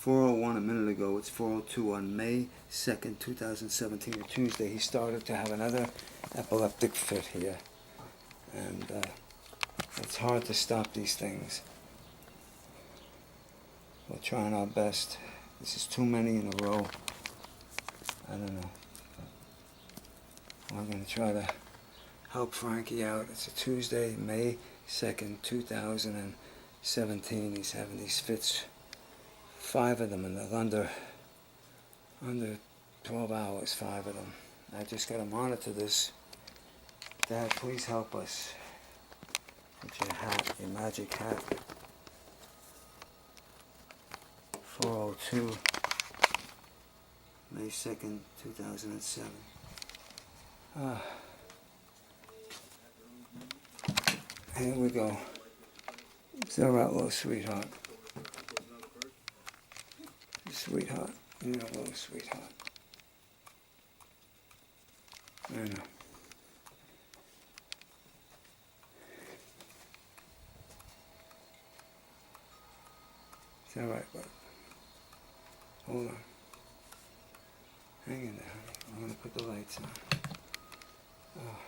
4:01 a minute ago. It's 4:02 on May 2nd, 2017, a Tuesday. He started to have another epileptic fit here. And it's hard to stop these things. We're trying our best. This is too many in a row. I don't know. We're going to try to help Frankie out. It's a Tuesday, May 2nd, 2017. He's having these fits. 5 of them, and they're under 12 hours, 5 of them. I just got to monitor this. Dad, please help us with your hat, your magic hat. 4:02, May 2nd, 2007. Here we go. It's all right, little sweetheart. Sweetheart. You know, little sweetheart. I know. It's all right, bud. Hold on. Hang in there, honey. I'm going to put the lights on. Oh.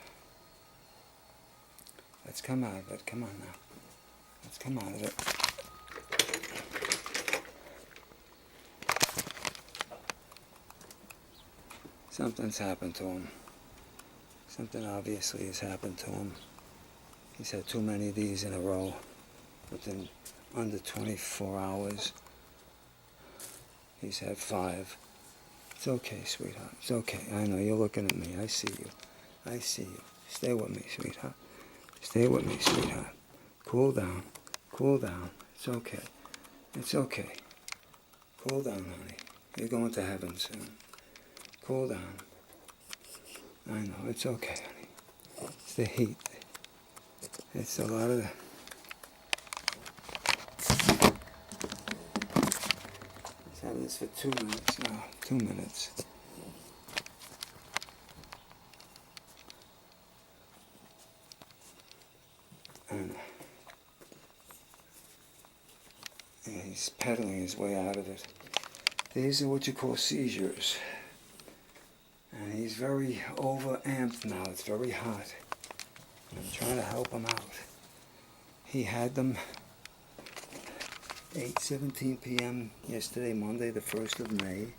Let's come out of it. Come on now. Let's come out of it. Something's happened to him. Something obviously has happened to him. He's had too many of these in a row within under 24 hours. He's had 5. It's okay, sweetheart. It's okay. I know you're looking at me. I see you. I see you. Stay with me, sweetheart. Stay with me, sweetheart. Cool down. Cool down. It's okay. It's okay. Cool down, honey. You're going to heaven soon. Cool down. I know, it's okay, honey. It's the heat. It's a lot of the... He's having this for 2 minutes now. 2 minutes. And he's pedaling his way out of it. These are what you call seizures. And he's very over-amped now. It's very hot. And I'm trying to help him out. He had them 8:17 p.m. yesterday, Monday, the 1st of May.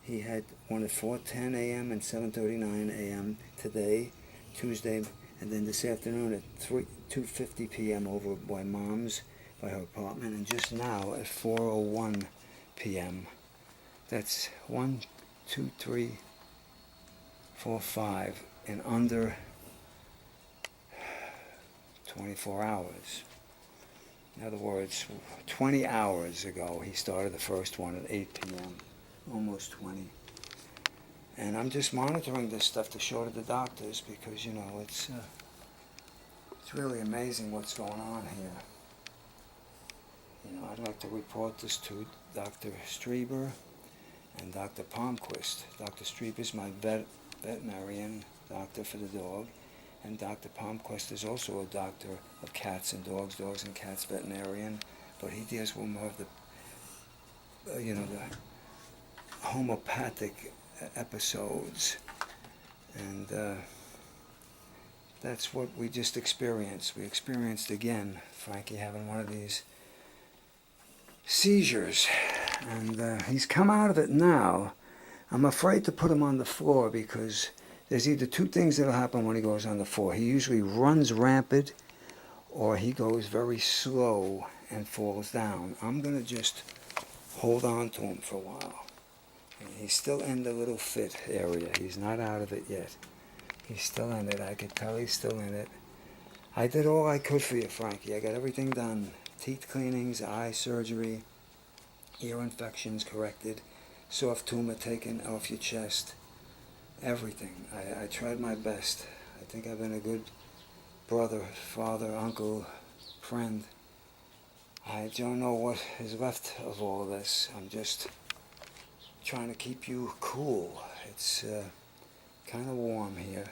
He had one at 4:10 a.m. and 7:39 a.m. today, Tuesday, and then this afternoon at 2:50 p.m. over by Mom's, by her apartment, and just now at 4:01 p.m. That's 1, 2, 3, 4, 5 in under 24 hours. In other words, 20 hours ago he started the first one at 8 p.m. Almost 20. And I'm just monitoring this stuff to show to the doctors because, you know, it's really amazing what's going on here. You know, I'd like to report this to Dr. Strieber and Dr. Palmquist. Dr. Strieber is my veterinarian doctor for the dog, and Dr. Palmquist is also a doctor of cats and dogs and cats veterinarian, but he deals with more of the, you know, the homeopathic episodes, and that's what we just experienced. We experienced again Frankie having one of these seizures, and he's come out of it now. I'm afraid to put him on the floor because there's either 2 things that'll happen when he goes on the floor. He usually runs rampant, or he goes very slow and falls down. I'm going to just hold on to him for a while. And he's still in the little fit area. He's not out of it yet. He's still in it. I could tell he's still in it. I did all I could for you, Frankie. I got everything done. Teeth cleanings, eye surgery, ear infections corrected, soft tumor taken off your chest, everything. I tried my best. I think I've been a good brother, father, uncle, friend. I don't know what is left of all this. I'm just trying to keep you cool. It's kind of warm here.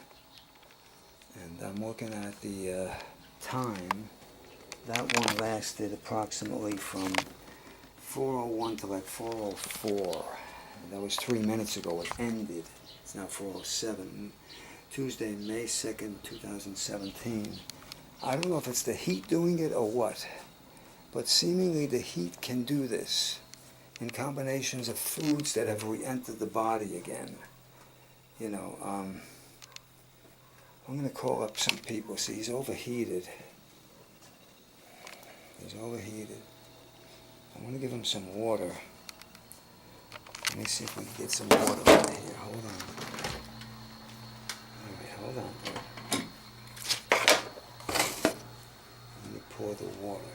And I'm looking at the time. That one lasted approximately from 4:01 to like 4:04. That was 3 minutes ago. It ended. It's now 4:07. Tuesday, May 2nd, 2017. I don't know if it's the heat doing it or what, but seemingly the heat can do this in combinations of foods that have re-entered the body again. You know, I'm going to call up some people. See, he's overheated. He's overheated. I want to give him some water. Let me see if we can get some water out of here. Hold on. All right, hold on. Let me pour the water.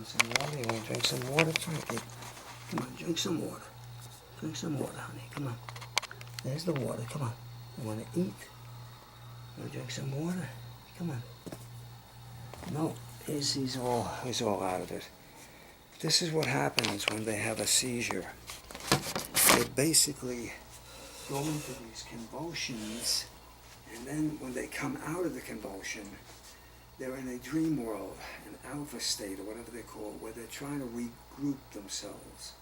Some water? You want to drink some water, Frankie? Come on, drink some water. Drink some water, honey. Come on. There's the water. Come on. You want to eat? You want to drink some water? Come on. No, he's all out of it. This is what happens when they have a seizure. They basically go into these convulsions, and then when they come out of the convulsion, they're in a dream world, an alpha state, or whatever they call it, where they're trying to regroup themselves.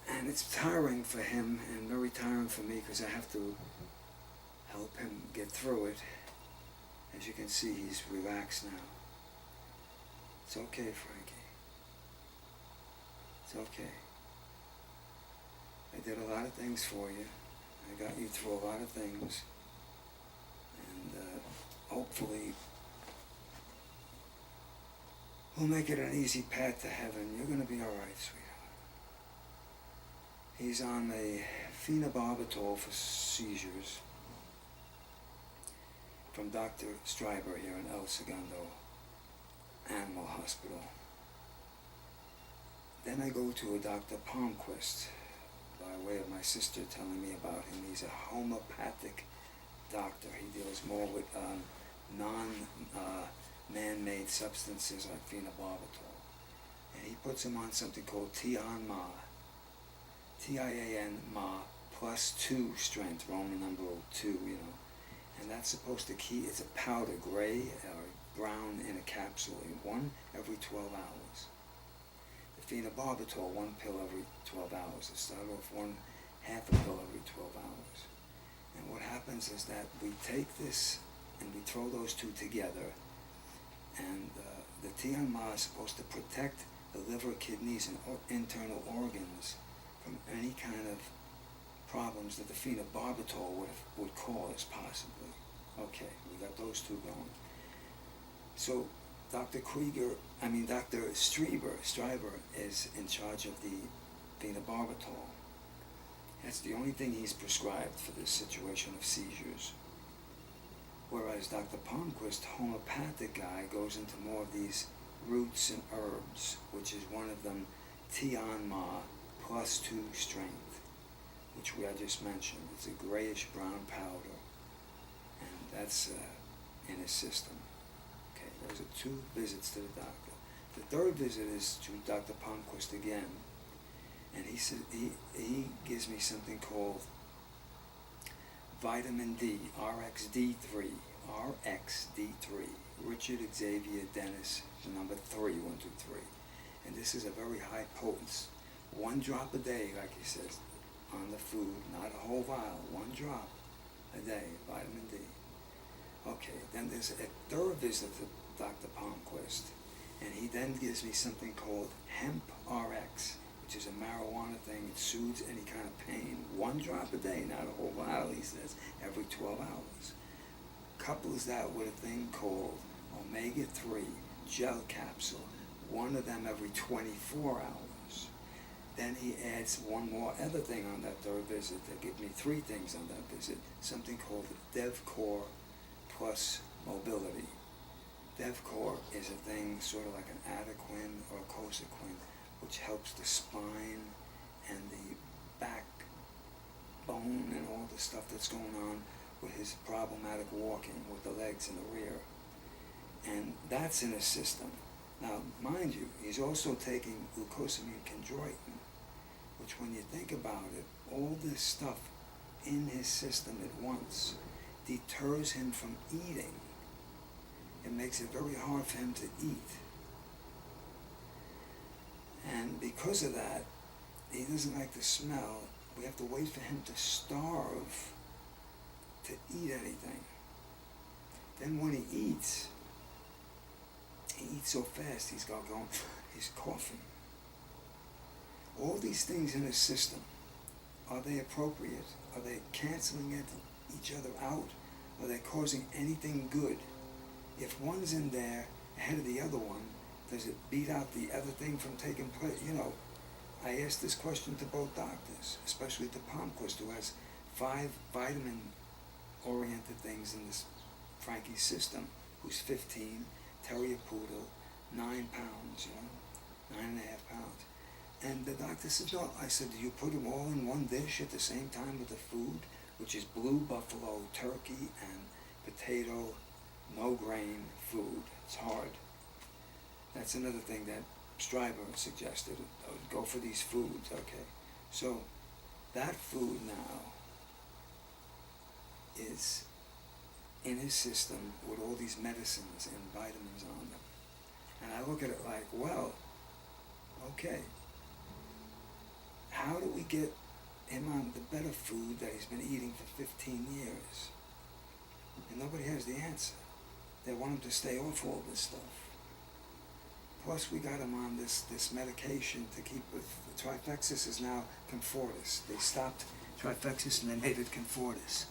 And it's tiring for him, and very tiring for me, because I have to help him get through it. As you can see, he's relaxed now. It's okay, Frankie. It's okay. I did a lot of things for you. I got you through a lot of things. And hopefully we'll make it an easy path to heaven. You're going to be all right, sweetheart. He's on a phenobarbital for seizures from Dr. Stryber here in El Segundo Animal Hospital. Then I go to a Dr. Palmquist by way of my sister telling me about him. He's a homeopathic doctor. He deals more with man-made substances like phenobarbital. And he puts him on something called Tian-Ma, Tian-Ma +2 strength, Roman number 2, you know. And that's supposed to keep, it's a powder, gray or brown in a capsule, one every 12 hours. The phenobarbital, 1 pill every 12 hours. It started off half a pill every 12 hours. And what happens is that we take this and we throw those two together, and the Tian-Ma is supposed to protect the liver, kidneys, and internal organs from any kind of problems that the phenobarbital would cause, possibly. Okay, we got those two going. So Dr. Stryber is in charge of the phenobarbital. That's the only thing he's prescribed for this situation of seizures. Whereas Dr. Palmquist, homeopathic guy, goes into more of these roots and herbs, which is one of them, Tian-Ma +2 strength, which I just mentioned. It's a grayish brown powder, and that's in his system. Okay, those are 2 visits to the doctor. The 3rd visit is to Dr. Palmquist again, and he said he gives me something called vitamin D, RxD3, Richard Xavier Dennis, the number 3, 1, 2, 3. And this is a very high potency. 1 drop a day, like he says, on the food, not a whole vial, 1 drop a day, vitamin D. Okay, then there's a 3rd visit to Dr. Palmquist, and he then gives me something called Hemp RX, which is a marijuana thing. It soothes any kind of pain. 1 drop a day, not a whole vial, he says, every 12 hours. Couples that with a thing called omega-3 gel capsule, 1 of them every 24 hours. Then he adds 1 more other thing on that 3rd visit. They give me 3 things on that visit, something called DevCore plus mobility. DevCore is a thing sort of like an Adequin or Cosequin, which helps the spine and the backbone and all the stuff that's going on with his problematic walking with the legs in the rear. And that's in his system. Now, mind you, he's also taking glucosamine chondroitin, which when you think about it, all this stuff in his system at once deters him from eating. It makes it very hard for him to eat. And because of that, he doesn't like the smell. We have to wait for him to starve to eat anything. Then when he eats so fast, he's coughing. All these things in his system, are they appropriate? Are they canceling each other out? Are they causing anything good? If one's in there ahead of the other one, does it beat out the other thing from taking place? You know, I asked this question to both doctors, especially to Palmquist, who has 5 vitamin-oriented things in this Frankie's system, who's 15, Terrier Poodle, 9 pounds, 9.5 pounds. And the doctor said, no. I said, do you put them all in one dish at the same time with the food, which is blue buffalo turkey and potato, no grain food? It's hard. That's another thing that Stryber suggested. Go for these foods, okay? So that food now is in his system with all these medicines and vitamins on them. And I look at it like, well, okay, how do we get him on the better food that he's been eating for 15 years? And nobody has the answer. They want him to stay off all this stuff. Plus, we got him on this medication to keep with Trifexis is now Comfortis. They stopped Trifexis and they made it Comfortis.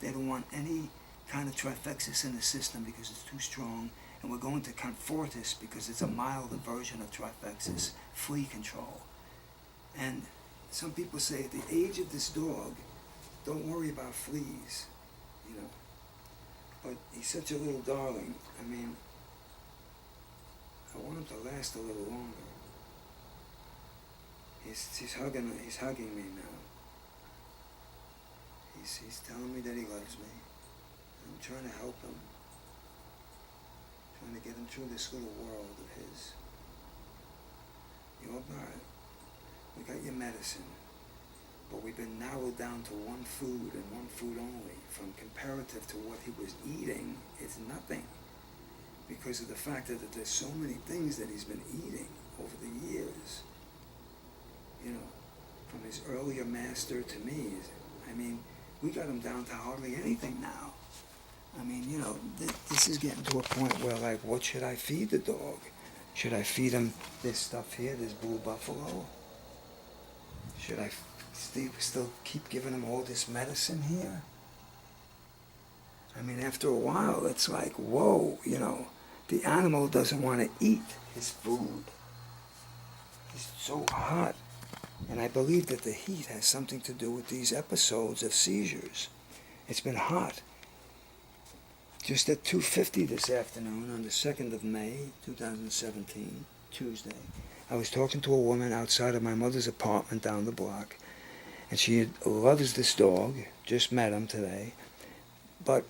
They don't want any kind of Trifexis in the system because it's too strong, and we're going to Comfortis because it's a milder version of Trifexis, flea control. And some people say at the age of this dog, don't worry about fleas, But he's such a little darling. I mean, I want him to last a little longer. He's hugging me now. He's telling me that he loves me. I'm trying to help him. Trying to get him through this little world of his. All right. We got your medicine. But we've been narrowed down to one food and one food only. From comparative to what he was eating, it's nothing. Because of the fact that there's so many things that he's been eating over the years. From his earlier master to me. I mean, we got him down to hardly anything now. I mean, this is getting to a point where, like, what should I feed the dog? Should I feed him this stuff here, this blue buffalo? Should I still keep giving him all this medicine here? I mean, after a while, it's like, whoa, the animal doesn't want to eat his food. He's so hot. And I believe that the heat has something to do with these episodes of seizures. It's been hot. Just at 2:50 this afternoon, on the 2nd of May, 2017, Tuesday, I was talking to a woman outside of my mother's apartment down the block, and she loves this dog, just met him today. But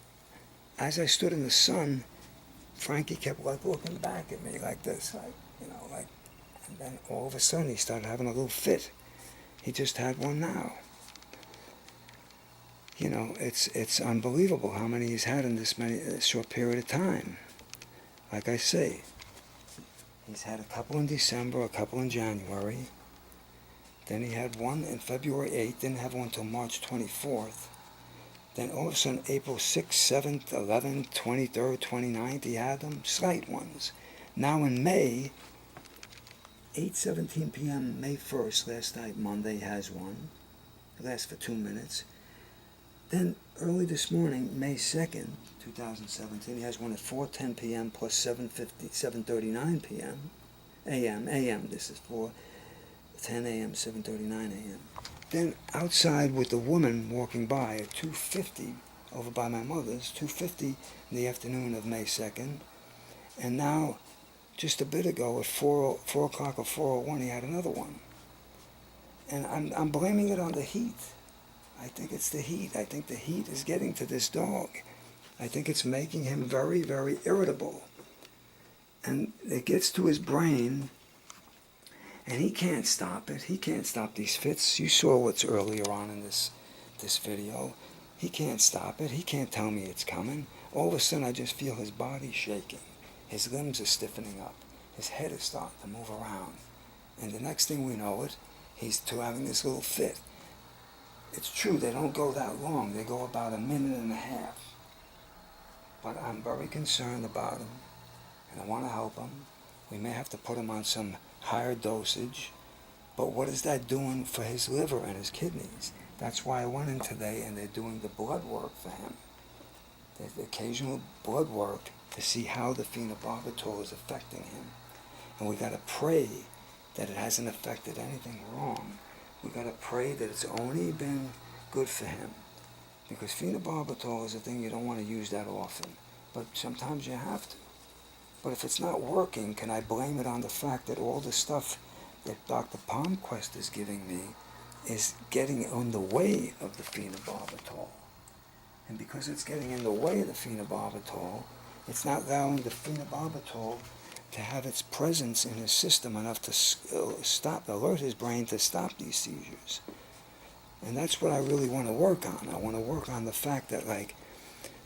as I stood in the sun, Frankie kept looking back at me like this, and then all of a sudden he started having a little fit. He just had one now. It's unbelievable how many he's had in this short period of time. Like I say, he's had a couple in December, a couple in January. Then he had one in February 8th, didn't have one until March 24th. Then all of a sudden, April 6th, 7th, 11th, 23rd, 29th, he had them, slight ones. Now in May, 8:17 p.m., May 1st, last night, Monday, has one. It lasts for 2 minutes. Then early this morning, May 2nd, 2017, he has one at 4:10 p.m. plus 7:39 p.m. a.m. This is 4:10 a.m., 7:39 a.m. Then outside with the woman walking by at 2:50 over by my mother's, 2:50 in the afternoon of May 2nd. And now, just a bit ago at 4 o'clock or 4:01, he had another one. And I'm blaming it on the heat. I think it's the heat. I think the heat is getting to this dog. I think it's making him very, very irritable. And it gets to his brain, and he can't stop it. He can't stop these fits. You saw what's earlier on in this video. He can't stop it. He can't tell me it's coming. All of a sudden, I just feel his body shaking. His limbs are stiffening up. His head is starting to move around. And the next thing we know it, he's having this little fit. It's true, they don't go that long. They go about a minute and a half. But I'm very concerned about him, and I want to help him. We may have to put him on some higher dosage. But what is that doing for his liver and his kidneys? That's why I went in today, and they're doing the blood work for him. There's the occasional blood work to see how the phenobarbital is affecting him. And we got to pray that it hasn't affected anything wrong. We got to pray that it's only been good for him. Because phenobarbital is a thing you don't want to use that often. But sometimes you have to. But if it's not working, can I blame it on the fact that all the stuff that Dr. Palmquist is giving me is getting in the way of the phenobarbital? And because it's getting in the way of the phenobarbital, it's not allowing the phenobarbital to have its presence in his system enough to alert his brain to stop these seizures. And that's what I really want to work on. I want to work on the fact that, like,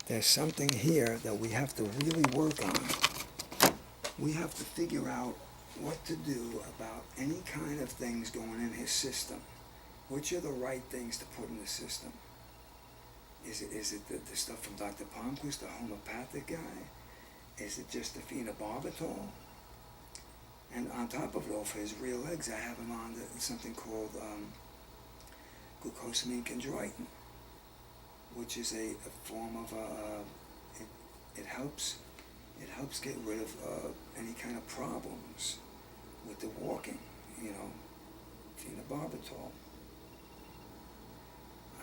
there's something here that we have to really work on. We have to figure out what to do about any kind of things going in his system. Which are the right things to put in the system? Is it the stuff from Dr. Palmquist, the homeopathic guy? Is it just the phenobarbital? And on top of it all, for his real legs, I have him on something called glucosamine chondroitin, which is a form of it helps get rid of any kind of problems with the walking, phenobarbital.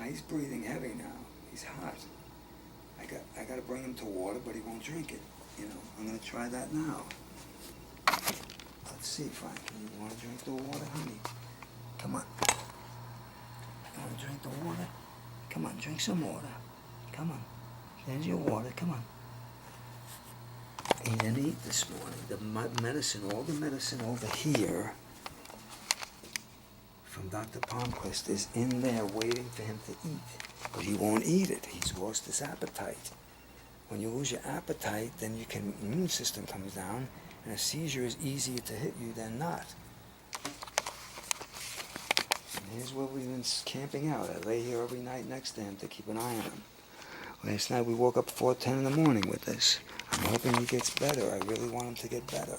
He's breathing heavy now. He's hot. I got to bring him to water, but he won't drink it. I'm going to try that now. Let's see, Frankie. You want to drink the water, honey? Come on. You want to drink the water? Come on, drink some water. Come on. There's your water. Come on. He didn't eat this morning. The medicine, all the medicine over here from Dr. Palmquist is in there waiting for him to eat. But he won't eat it. He's lost his appetite. When you lose your appetite, then your immune system comes down, and a seizure is easier to hit you than not. And here's where we've been camping out. I lay here every night next to him to keep an eye on him. Last night we woke up 4:10 in the morning with this. I'm hoping he gets better. I really want him to get better.